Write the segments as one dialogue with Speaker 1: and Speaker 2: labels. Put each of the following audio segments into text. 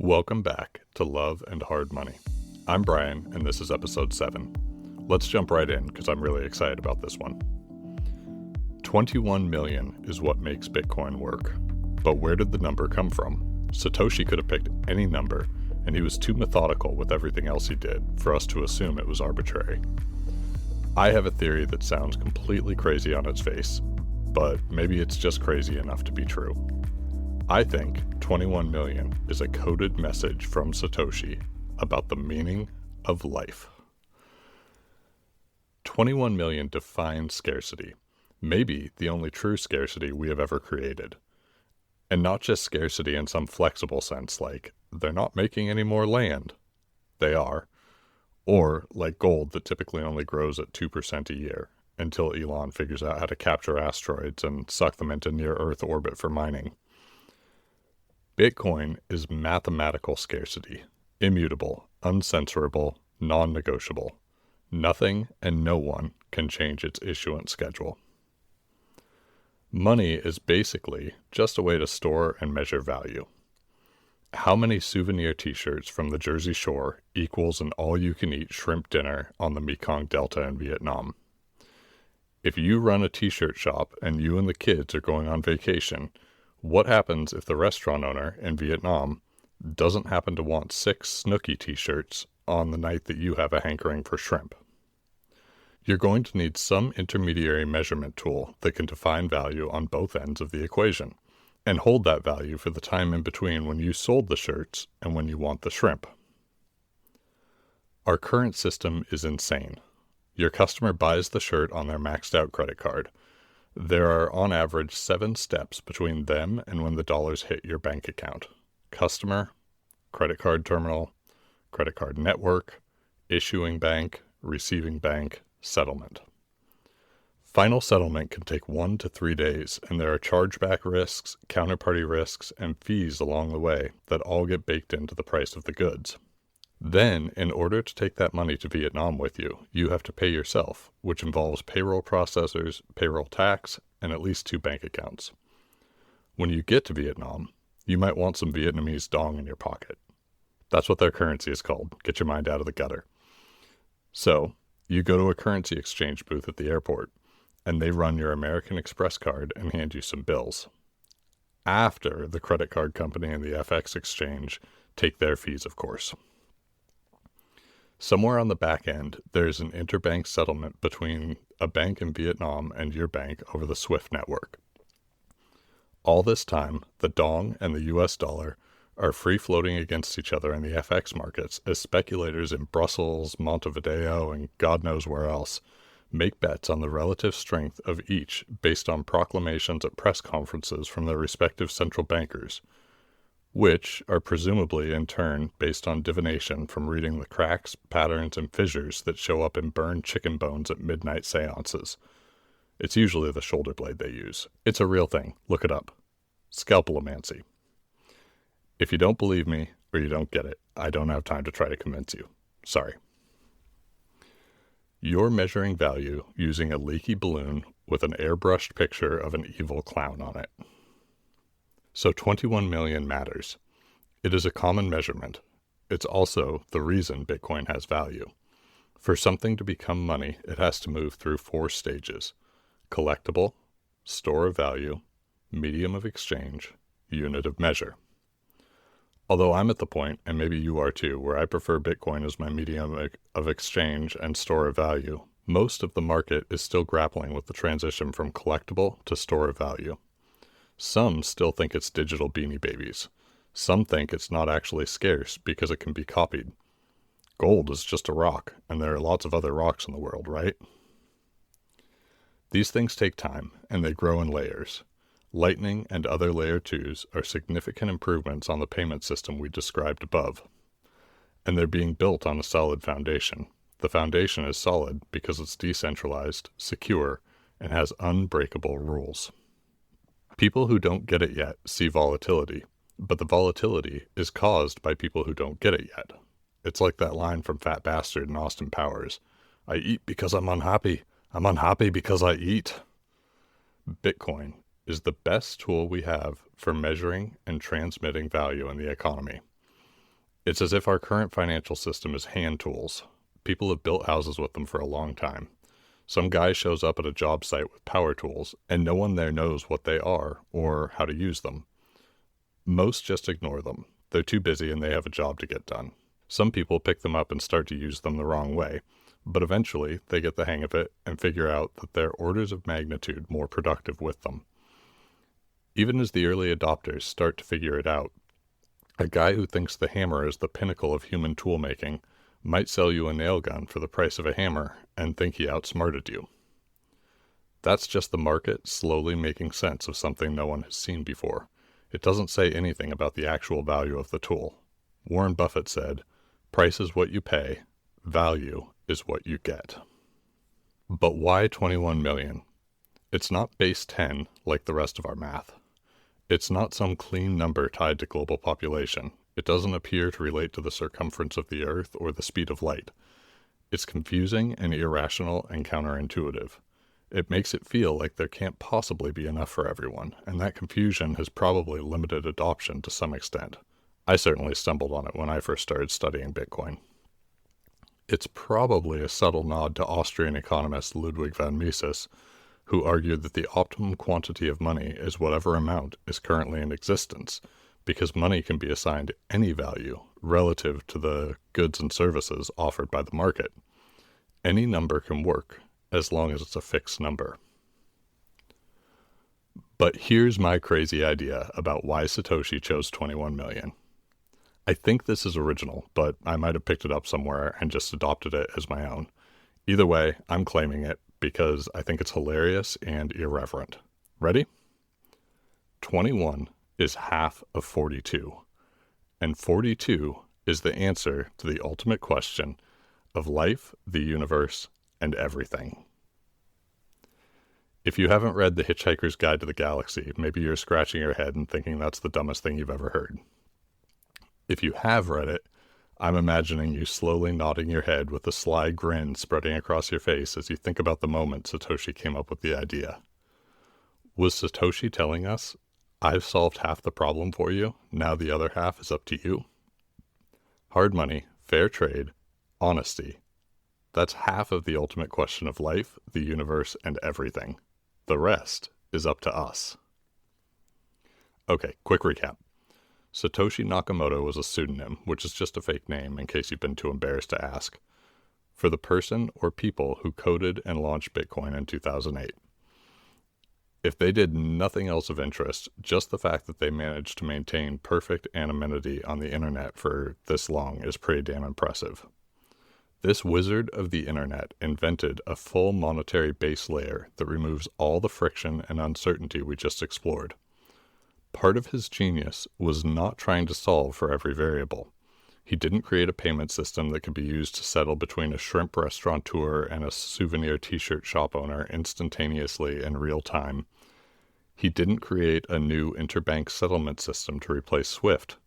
Speaker 1: Welcome back to Love and Hard Money. I'm Brian, and this is episode 7. Let's jump right in because I'm really excited about this one. 21 million is what makes Bitcoin work. But where did the number come from? Satoshi could have picked any number, and he was too methodical with everything else he did for us to assume it was arbitrary. I have a theory that sounds completely crazy on its face, but maybe it's just crazy enough to be true. I think 21 million is a coded message from Satoshi about the meaning of life. 21 million defines scarcity, maybe the only true scarcity we have ever created. And not just scarcity in some flexible sense like, they're not making any more land. They are. Or like gold that typically only grows at 2% a year, until Elon figures out how to capture asteroids and suck them into near-Earth orbit for mining. Bitcoin is mathematical scarcity, immutable, uncensorable, non-negotiable. Nothing and no one can change its issuance schedule. Money is basically just a way to store and measure value. How many souvenir t-shirts from the Jersey Shore equals an all-you-can-eat shrimp dinner on the Mekong Delta in Vietnam? If you run a t-shirt shop and you and the kids are going on vacation, what happens if the restaurant owner in Vietnam doesn't happen to want 6 Snooki t-shirts on the night that you have a hankering for shrimp? You're going to need some intermediary measurement tool that can define value on both ends of the equation, and hold that value for the time in between when you sold the shirts and when you want the shrimp. Our current system is insane. Your customer buys the shirt on their maxed out credit card. There are on average 7 steps between them and when the dollars hit your bank account. Customer, credit card terminal, credit card network, issuing bank, receiving bank, settlement. Final settlement can take 1 to 3 days, and there are chargeback risks, counterparty risks, and fees along the way that all get baked into the price of the goods. Then, in order to take that money to Vietnam with you, you have to pay yourself, which involves payroll processors, payroll tax, and at least 2 bank accounts. When you get to Vietnam, you might want some Vietnamese dong in your pocket. That's what their currency is called. Get your mind out of the gutter. So, you go to a currency exchange booth at the airport, and they run your American Express card and hand you some bills. After the credit card company and the FX exchange take their fees, of course. Somewhere on the back end, there's an interbank settlement between a bank in Vietnam and your bank over the SWIFT network. All this time, the dong and the US dollar are free-floating against each other in the FX markets as speculators in Brussels, Montevideo, and God knows where else make bets on the relative strength of each based on proclamations at press conferences from their respective central bankers, which are presumably in turn based on divination from reading the cracks, patterns, and fissures that show up in burned chicken bones at midnight seances. It's usually the shoulder blade they use. It's a real thing. Look it up. Scalpelomancy. If you don't believe me or you don't get it, I don't have time to try to convince you. Sorry. You're measuring value using a leaky balloon with an airbrushed picture of an evil clown on it. So 21 million matters. It is a common measurement. It's also the reason Bitcoin has value. For something to become money, it has to move through 4 stages: collectible, store of value, medium of exchange, unit of measure. Although I'm at the point, and maybe you are too, where I prefer Bitcoin as my medium of exchange and store of value, most of the market is still grappling with the transition from collectible to store of value. Some still think it's digital Beanie Babies. Some think it's not actually scarce because it can be copied. Gold is just a rock, and there are lots of other rocks in the world, right? These things take time, and they grow in layers. Lightning and other layer 2s are significant improvements on the payment system we described above. And they're being built on a solid foundation. The foundation is solid because it's decentralized, secure, and has unbreakable rules. People who don't get it yet see volatility, but the volatility is caused by people who don't get it yet. It's like that line from Fat Bastard in Austin Powers. I eat because I'm unhappy. I'm unhappy because I eat. Bitcoin is the best tool we have for measuring and transmitting value in the economy. It's as if our current financial system is hand tools. People have built houses with them for a long time. Some guy shows up at a job site with power tools, and no one there knows what they are or how to use them. Most just ignore them. They're too busy and they have a job to get done. Some people pick them up and start to use them the wrong way, but eventually they get the hang of it and figure out that they're orders of magnitude more productive with them. Even as the early adopters start to figure it out, a guy who thinks the hammer is the pinnacle of human tool making might sell you a nail gun for the price of a hammer and think he outsmarted you. That's just the market slowly making sense of something no one has seen before. It doesn't say anything about the actual value of the tool. Warren Buffett said, "Price is what you pay, value is what you get." But why 21 million? It's not base 10 like the rest of our math. It's not some clean number tied to global population. It doesn't appear to relate to the circumference of the Earth or the speed of light. It's confusing and irrational and counterintuitive. It makes it feel like there can't possibly be enough for everyone, and that confusion has probably limited adoption to some extent. I certainly stumbled on it when I first started studying Bitcoin. It's probably a subtle nod to Austrian economist Ludwig von Mises, who argued that the optimum quantity of money is whatever amount is currently in existence, because money can be assigned any value relative to the goods and services offered by the market. Any number can work, as long as it's a fixed number. But here's my crazy idea about why Satoshi chose 21 million. I think this is original, but I might have picked it up somewhere and just adopted it as my own. Either way, I'm claiming it because I think it's hilarious and irreverent. Ready? 21 is half of 42, and 42 is the answer to the ultimate question of life, the universe, and everything. If you haven't read The Hitchhiker's Guide to the Galaxy, maybe you're scratching your head and thinking that's the dumbest thing you've ever heard. If you have read it, I'm imagining you slowly nodding your head with a sly grin spreading across your face as you think about the moment Satoshi came up with the idea. Was Satoshi telling us, "I've solved half the problem for you, now the other half is up to you"? Hard money, fair trade, honesty. That's half of the ultimate question of life, the universe, and everything. The rest is up to us. Okay, quick recap. Satoshi Nakamoto was a pseudonym, which is just a fake name in case you've been too embarrassed to ask, for the person or people who coded and launched Bitcoin in 2008. If they did nothing else of interest, just the fact that they managed to maintain perfect anonymity on the internet for this long is pretty damn impressive. This wizard of the internet invented a full monetary base layer that removes all the friction and uncertainty we just explored. Part of his genius was not trying to solve for every variable. He didn't create a payment system that could be used to settle between a shrimp restaurateur and a souvenir t-shirt shop owner instantaneously in real time. He didn't create a new interbank settlement system to replace SWIFT.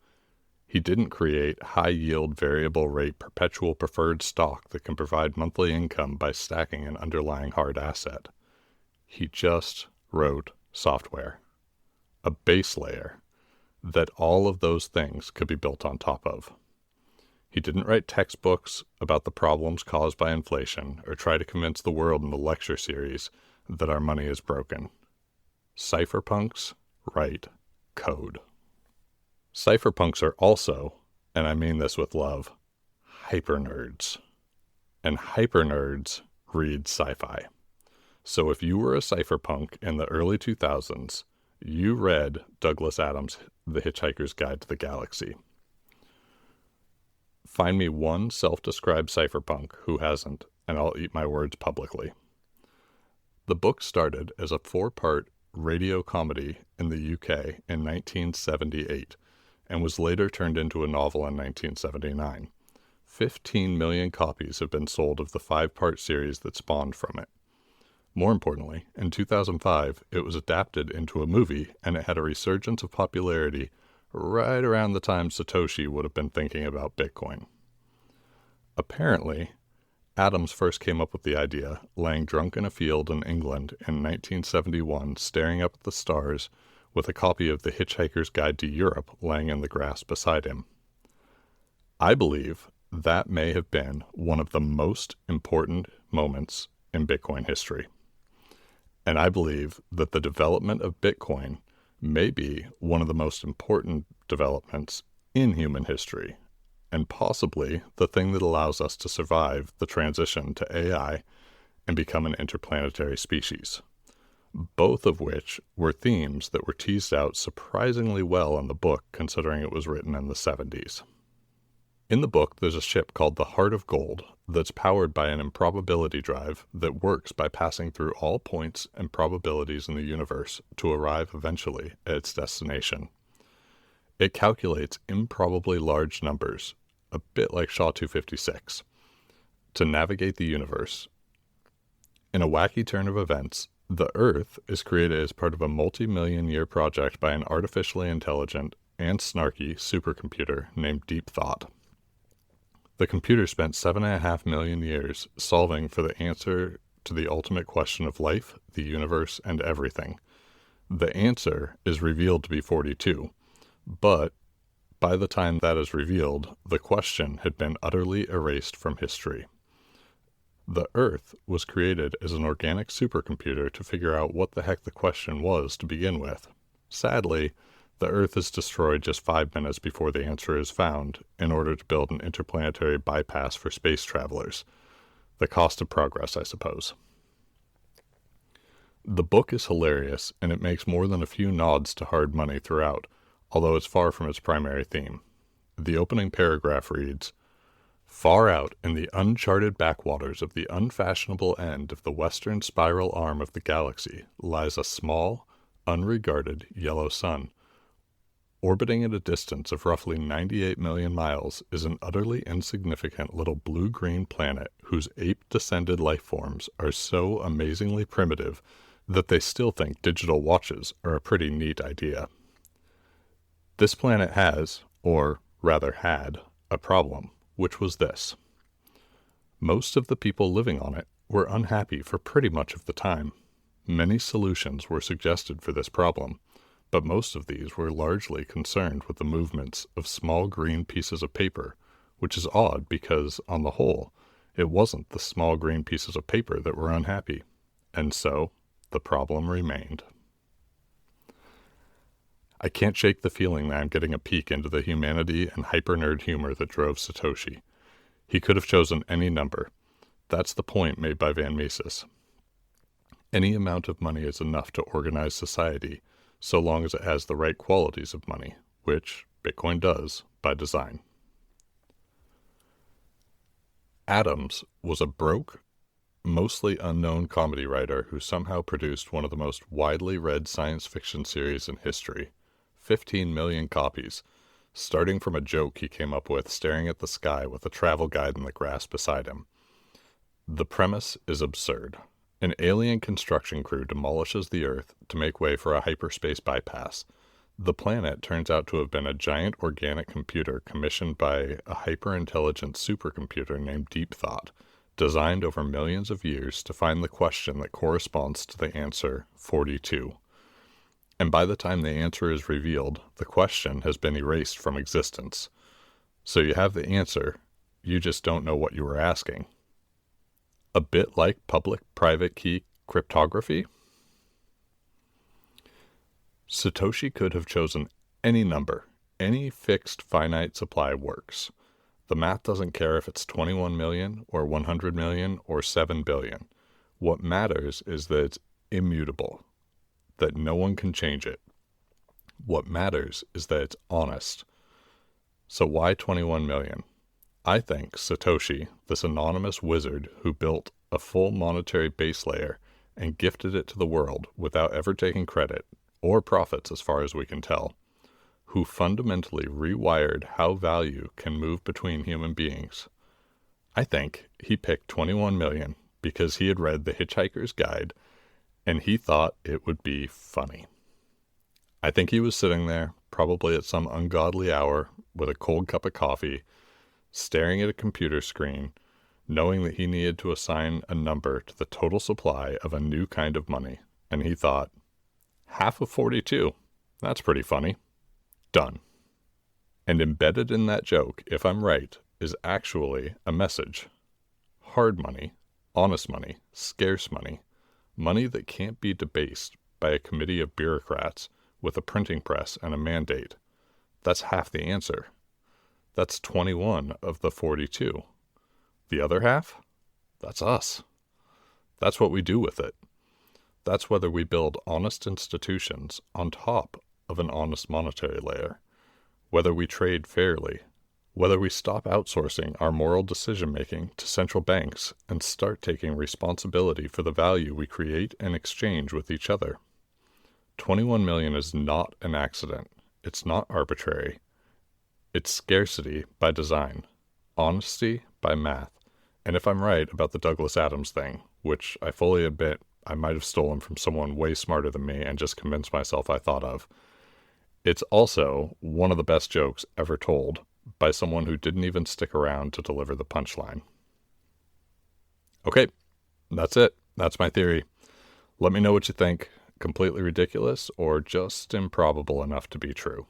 Speaker 1: He didn't create high-yield variable rate perpetual preferred stock that can provide monthly income by stacking an underlying hard asset. He just wrote software, a base layer that all of those things could be built on top of. He didn't write textbooks about the problems caused by inflation or try to convince the world in the lecture series that our money is broken. Cypherpunks write code. Cypherpunks are also, and I mean this with love, hypernerds. And hypernerds read sci-fi. So if you were a cypherpunk in the early 2000s, you read Douglas Adams' The Hitchhiker's Guide to the Galaxy. Find me one self-described cypherpunk who hasn't, and I'll eat my words publicly. The book started as a 4-part radio comedy in the UK in 1978 and was later turned into a novel in 1979. 15 million copies have been sold of the 5-part series that spawned from it. More importantly, in 2005, it was adapted into a movie, and it had a resurgence of popularity right around the time Satoshi would have been thinking about Bitcoin. Apparently, Adams first came up with the idea laying drunk in a field in England in 1971, staring up at the stars with a copy of The Hitchhiker's Guide to Europe laying in the grass beside him. I believe that may have been one of the most important moments in Bitcoin history. And I believe that the development of Bitcoin may be one of the most important developments in human history, and possibly the thing that allows us to survive the transition to AI and become an interplanetary species, both of which were themes that were teased out surprisingly well in the book, considering it was written in the 70s. In the book, there's a ship called the Heart of Gold that's powered by an improbability drive that works by passing through all points and probabilities in the universe to arrive eventually at its destination. It calculates improbably large numbers, a bit like SHA-256, to navigate the universe. In a wacky turn of events, the Earth is created as part of a multi-million-year project by an artificially intelligent and snarky supercomputer named Deep Thought. The computer spent 7.5 million years solving for the answer to the ultimate question of life, the universe, and everything. The answer is revealed to be 42, but by the time that is revealed, the question had been utterly erased from history. The Earth was created as an organic supercomputer to figure out what the heck the question was to begin with. Sadly, the Earth is destroyed just 5 minutes before the answer is found in order to build an interplanetary bypass for space travelers. The cost of progress, I suppose. The book is hilarious, and it makes more than a few nods to hard money throughout, although it's far from its primary theme. The opening paragraph reads, "Far out in the uncharted backwaters of the unfashionable end of the western spiral arm of the galaxy lies a small, unregarded yellow sun. Orbiting at a distance of roughly 98 million miles is an utterly insignificant little blue-green planet whose ape-descended life forms are so amazingly primitive that they still think digital watches are a pretty neat idea. This planet has, or rather had, a problem, which was this. Most of the people living on it were unhappy for pretty much of the time. Many solutions were suggested for this problem, but most of these were largely concerned with the movements of small green pieces of paper, which is odd because, on the whole, it wasn't the small green pieces of paper that were unhappy, and so the problem remained." I can't shake the feeling that I'm getting a peek into the humanity and hyper-nerd humor that drove Satoshi. He could have chosen any number. That's the point made by Van Mises. Any amount of money is enough to organize society, so long as it has the right qualities of money, which Bitcoin does by design. Adams was a broke, mostly unknown comedy writer who somehow produced one of the most widely read science fiction series in history, 15 million copies, starting from a joke he came up with staring at the sky with a travel guide in the grass beside him. The premise is absurd. An alien construction crew demolishes the Earth to make way for a hyperspace bypass. The planet turns out to have been a giant organic computer commissioned by a hyper-intelligent supercomputer named Deep Thought, designed over millions of years to find the question that corresponds to the answer 42. And by the time the answer is revealed, the question has been erased from existence. So you have the answer, you just don't know what you were asking. A bit like public-private key cryptography? Satoshi could have chosen any number. Any fixed finite supply works. The math doesn't care if it's 21 million or 100 million or 7 billion. What matters is that it's immutable, that no one can change it. What matters is that it's honest. So why 21 million? I think Satoshi, this anonymous wizard who built a full monetary base layer and gifted it to the world without ever taking credit, or profits as far as we can tell, who fundamentally rewired how value can move between human beings. I think he picked 21 million because he had read the Hitchhiker's Guide and he thought it would be funny. I think he was sitting there, probably at some ungodly hour, with a cold cup of coffee, staring at a computer screen, knowing that he needed to assign a number to the total supply of a new kind of money, and he thought, half of 42, that's pretty funny. Done. And embedded in that joke, if I'm right, is actually a message. Hard money, honest money, scarce money, money that can't be debased by a committee of bureaucrats with a printing press and a mandate. That's half the answer. That's 21 of the 42. The other half? That's us. That's what we do with it. That's whether we build honest institutions on top of an honest monetary layer, whether we trade fairly, whether we stop outsourcing our moral decision-making to central banks and start taking responsibility for the value we create and exchange with each other. 21 million is not an accident. It's not arbitrary. It's scarcity by design, honesty by math. And if I'm right about the Douglas Adams thing, which I fully admit I might have stolen from someone way smarter than me and just convinced myself I thought of, it's also one of the best jokes ever told by someone who didn't even stick around to deliver the punchline. Okay, that's it. That's my theory. Let me know what you think. Completely ridiculous or just improbable enough to be true.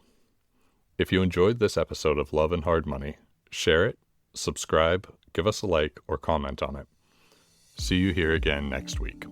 Speaker 1: If you enjoyed this episode of Love and Hard Money, share it, subscribe, give us a like, or comment on it. See you here again next week.